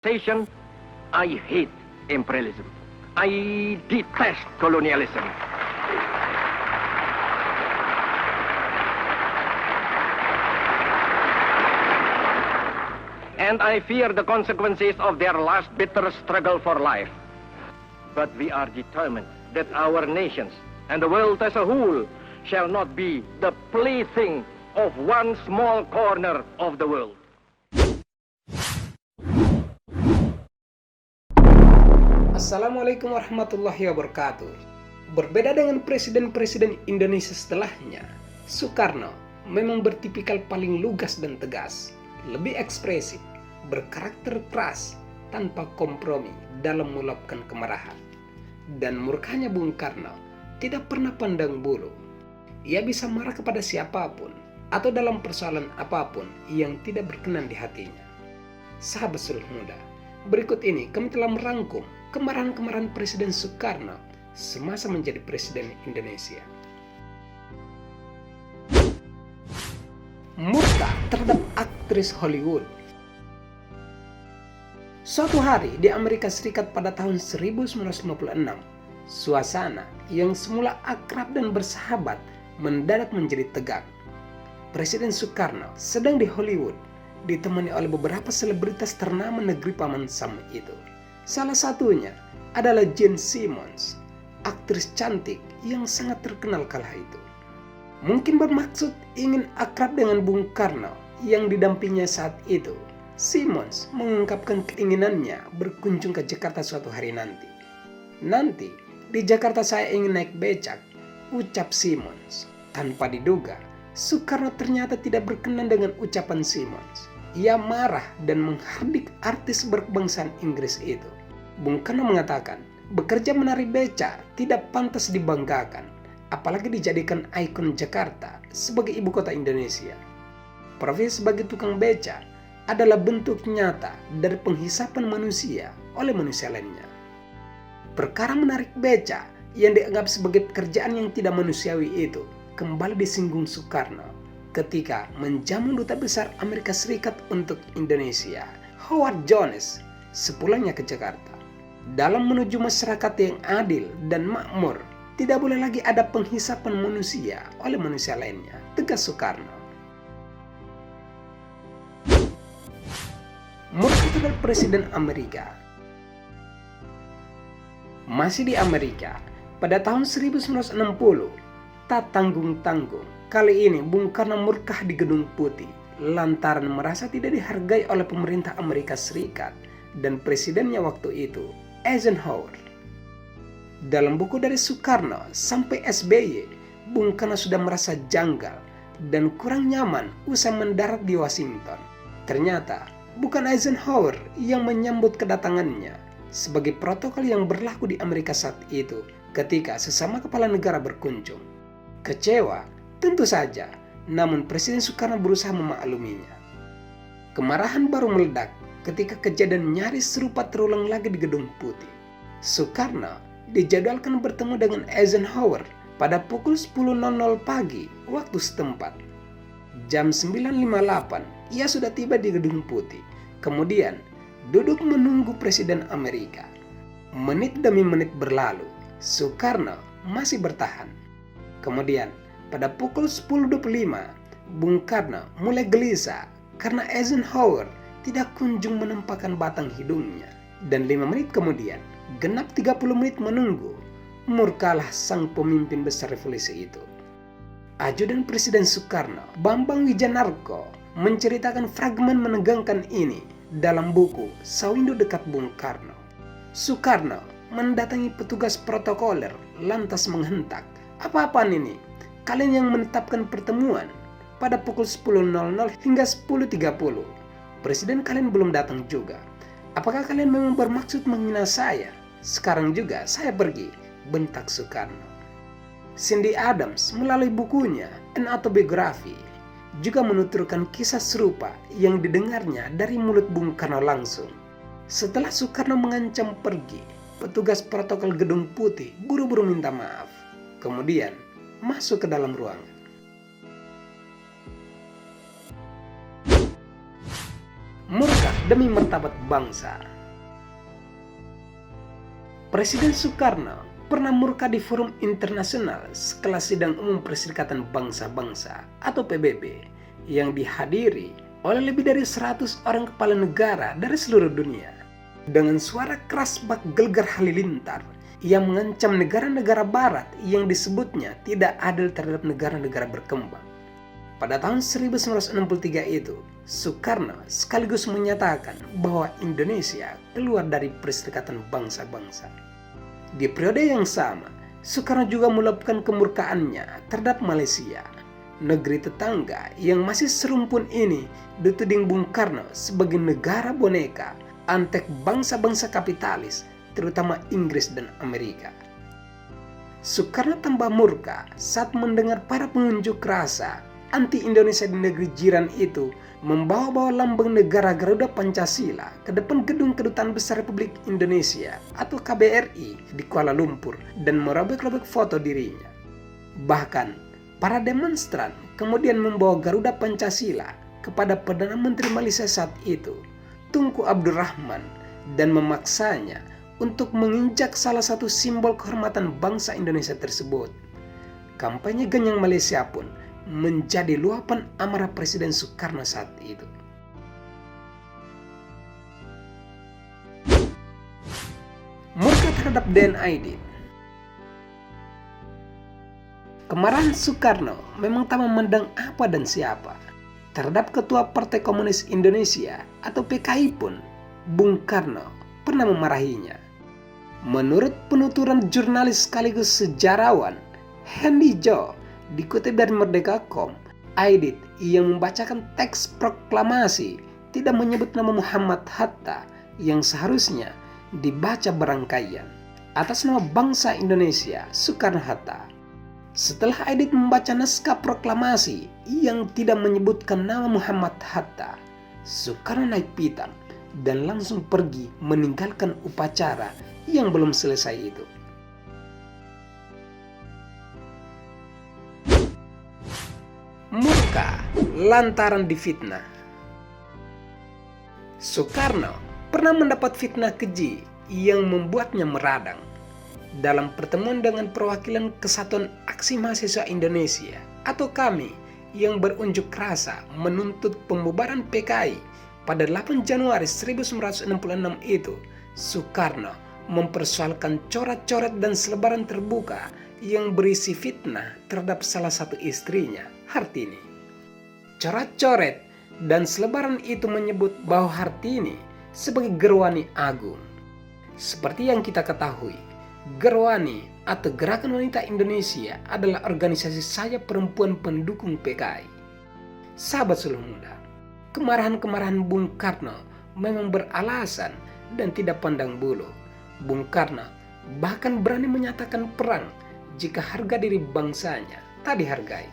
Station, I hate imperialism. I detest colonialism. And I fear the consequences of their last bitter struggle for life. But we are determined that our nations and the world as a whole shall not be the plaything of one small corner of the world. Assalamualaikum warahmatullahi wabarakatuh. Berbeda dengan presiden-presiden Indonesia setelahnya, Soekarno memang bertipikal paling lugas dan tegas, lebih ekspresif, berkarakter keras, tanpa kompromi dalam meluapkan kemarahan. Dan murkanya Bung Karno tidak pernah pandang bulu. Ia bisa marah kepada siapapun atau dalam persoalan apapun yang tidak berkenan di hatinya. Sahabat sulh muda, berikut ini kami telah merangkum kemarahan-kemarahan Presiden Soekarno semasa menjadi Presiden Indonesia. Murka terhadap aktris Hollywood. Suatu hari di Amerika Serikat pada tahun 1956, suasana yang semula akrab dan bersahabat mendadak menjadi tegang. Presiden Soekarno sedang di Hollywood, ditemani oleh beberapa selebritas ternama negeri Paman Sam itu. Salah satunya adalah Jane Simmons, aktris cantik yang sangat terkenal kala itu. Mungkin bermaksud ingin akrab dengan Bung Karno yang didampinginya saat itu. Simmons mengungkapkan keinginannya berkunjung ke Jakarta suatu hari nanti. Nanti di Jakarta saya ingin naik becak, ucap Simmons. Tanpa diduga, Soekarno ternyata tidak berkenan dengan ucapan Simmons. Ia marah dan menghardik artis berkebangsaan Inggris itu. Bung Karno mengatakan, bekerja menari beca tidak pantas dibanggakan, apalagi dijadikan ikon Jakarta sebagai ibu kota Indonesia. Profesi sebagai tukang beca adalah bentuk nyata dari penghisapan manusia oleh manusia lainnya. Perkara menarik beca yang dianggap sebagai pekerjaan yang tidak manusiawi itu kembali disinggung Soekarno ketika menjamu duta besar Amerika Serikat untuk Indonesia, Howard Jones, sepulangnya ke Jakarta. Dalam menuju masyarakat yang adil dan makmur, tidak boleh lagi ada penghisapan manusia oleh manusia lainnya, tegas Soekarno. Murka terhadap Presiden Amerika. Masih di Amerika, pada tahun 1960, tak tanggung-tanggung, kali ini Bung Karno murka di Gedung Putih lantaran merasa tidak dihargai oleh pemerintah Amerika Serikat dan presidennya waktu itu, Eisenhower. Dalam buku dari Soekarno sampai SBY, Bung Karno sudah merasa janggal dan kurang nyaman usai mendarat di Washington. Ternyata bukan Eisenhower yang menyambut kedatangannya sebagai protokol yang berlaku di Amerika saat itu ketika sesama kepala negara berkunjung. Kecewa, tentu saja, namun Presiden Soekarno berusaha memakluminya. Kemarahan baru meledak ketika kejadian nyaris serupa terulang lagi di Gedung Putih. Soekarno dijadwalkan bertemu dengan Eisenhower pada pukul 10.00 pagi waktu setempat. Jam 9.58 ia sudah tiba di Gedung Putih, kemudian duduk menunggu Presiden Amerika. Menit demi menit berlalu, Soekarno masih bertahan. Kemudian pada pukul 10.25, Bung Karno mulai gelisah karena Eisenhower tidak kunjung menempatkan batang hidungnya. Dan 5 menit kemudian, genap 30 menit menunggu, murkalah sang pemimpin besar revolusi itu. Ajudan Presiden Soekarno, Bambang Wijanarko, menceritakan fragmen menegangkan ini dalam buku Sawindo Dekat Bung Karno. Soekarno mendatangi petugas protokoler lantas menghentak, "Apa-apaan ini? Kalian yang menetapkan pertemuan pada pukul 10.00 hingga 10.30. Presiden kalian belum datang juga. Apakah kalian memang bermaksud menghina saya? Sekarang juga saya pergi," bentak Soekarno. Cindy Adams melalui bukunya An Autobiography juga menuturkan kisah serupa yang didengarnya dari mulut Bung Karno langsung. Setelah Soekarno mengancam pergi, petugas protokol Gedung Putih buru-buru minta maaf. Kemudian masuk ke dalam ruangan. Murka demi martabat bangsa. Presiden Soekarno pernah murka di forum internasional sekelas Sidang Umum Perserikatan Bangsa-Bangsa atau PBB yang dihadiri oleh lebih dari 100 orang kepala negara dari seluruh dunia. Dengan suara keras bak Gelgar Halilintar yang mengancam negara-negara barat yang disebutnya tidak adil terhadap negara-negara berkembang. Pada tahun 1963 itu, Soekarno sekaligus menyatakan bahwa Indonesia keluar dari Perserikatan Bangsa-Bangsa. Di periode yang sama, Soekarno juga meluapkan kemurkaannya terhadap Malaysia, negeri tetangga yang masih serumpun ini dituding Bung Karno sebagai negara boneka, antek bangsa-bangsa kapitalis, terutama Inggris dan Amerika. Soekarno tambah murka saat mendengar para pengunjuk rasa anti-Indonesia di negeri jiran itu membawa-bawa lambang negara Garuda Pancasila ke depan gedung Kedutaan Besar Republik Indonesia atau KBRI di Kuala Lumpur dan merobek-robek foto dirinya. Bahkan, para demonstran kemudian membawa Garuda Pancasila kepada Perdana Menteri Malaysia saat itu, Tunku Abdul Rahman, dan memaksanya untuk menginjak salah satu simbol kehormatan bangsa Indonesia tersebut. Kampanye Ganyang Malaysia pun menjadi luapan amarah Presiden Soekarno saat itu. Murka terhadap DN Aidit. Kemarahan Soekarno memang tak memandang apa dan siapa. Terhadap Ketua Partai Komunis Indonesia atau PKI pun, Bung Karno pernah memarahinya. Menurut penuturan jurnalis sekaligus sejarawan Hendy Jo, dikutip dari Merdeka.com, Aidit yang membacakan teks proklamasi tidak menyebut nama Muhammad Hatta yang seharusnya dibaca berangkaian atas nama bangsa Indonesia Soekarno-Hatta. Setelah Aidit membaca naskah proklamasi yang tidak menyebutkan nama Muhammad Hatta, Soekarno naik pitam dan langsung pergi meninggalkan upacara yang belum selesai itu. Murka lantaran difitnah. Soekarno pernah mendapat fitnah keji yang membuatnya meradang. Dalam pertemuan dengan perwakilan Kesatuan Aksi Mahasiswa Indonesia atau KAMI yang berunjuk rasa menuntut pembubaran PKI pada 8 Januari 1966 itu, Soekarno mempersoalkan coret-coret dan selebaran terbuka yang berisi fitnah terhadap salah satu istrinya, Hartini. Coret-coret dan selebaran itu menyebut bahwa Hartini sebagai Gerwani Agung. Seperti yang kita ketahui, Gerwani atau Gerakan Wanita Indonesia adalah organisasi sayap perempuan pendukung PKI. Sahabat Suluh Muda, kemarahan-kemarahan Bung Karno memang beralasan dan tidak pandang bulu. Bung Karno bahkan berani menyatakan perang jika harga diri bangsanya tak dihargai.